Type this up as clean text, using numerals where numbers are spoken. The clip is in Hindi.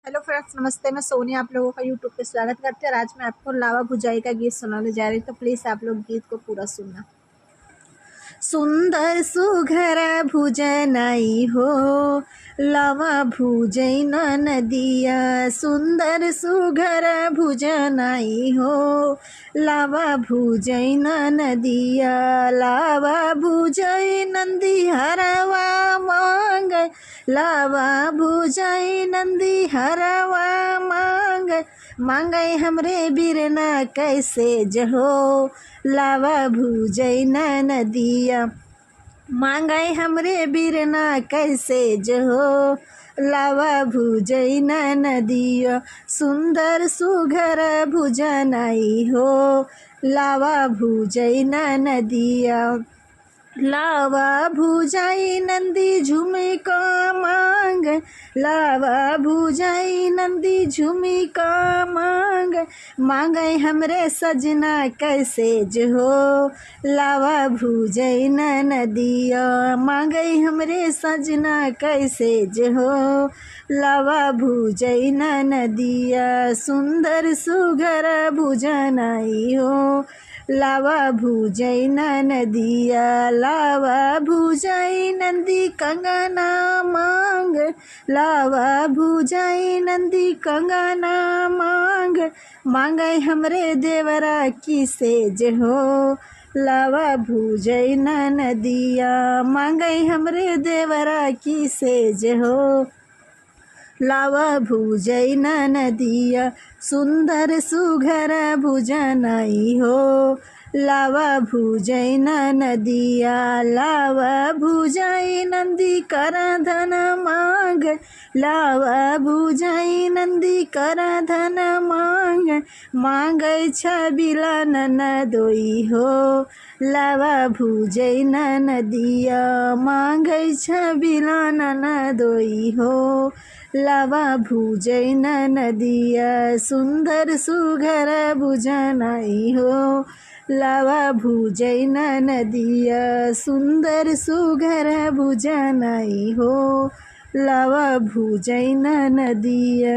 हेलो फ्रेंड्स, नमस्ते। मैं सोनिया आप लोगों का यूट्यूब पे स्वागत करते हैं और आज मैं आपको लावा भुजाई का गीत सुनाने जा रही हूँ, तो प्लीज़ आप लोग गीत को पूरा सुनना। सुंदर सुघर भुजनाई हो, लावा भुजैन नदिया। सुंदर सुघर भुजनाई हो, लावा भुजैन नदिया। लावा भुजै नंदी हरवा मांग, लावा भुजै नंदी हरवा मांग। मांगे हमरे बिरना कैसे जहो, लावा भुजैन नदिया। मांगे हमरे बिरना कैसे जहो, लावा भुजैन नदिया। सुंदर सुघर भुजनाई हो, लावा भुजैन नदिया। लावा भुजाई नंदी झूमी का मांग, लावा भुजाई नंदी झूमी का मांग। मांगे हमरे सजना कैसे जहो, लावा भुजैन नदिया। मांगे हमरे सजना कैसे जहो, लावा भुजैन नदिया। सुंदर सुघर भुजनाई हो, लावा भुजैन नदिया। लावा भुजै नंदी कंगना मांग, लावा भुजै नंदी कंगना मांग। मांगे हमरे देवरा किसे जहो, लावा भुजैन नदिया। मांगे हमरे देवरा किसे जहो, लावा भुजैन नदिया। सुंदर सुघर भुजनाई हो, लावा भुजैन नदिया। लावा भुजै नंदी कर धन मांग, लावा भुजै नंदी कर धन मांग। मांगै छबिला ननदोई हो, लावा भुजैन नदिया। मांगै छबिला ननदोई हो, लावा भुजैन नदिया। सुंदर सुघर भुजनाई हो, लावा भुजैन नदिया। सुंदर सुघर भुजनाई हो, लावा भुजैन नदिया।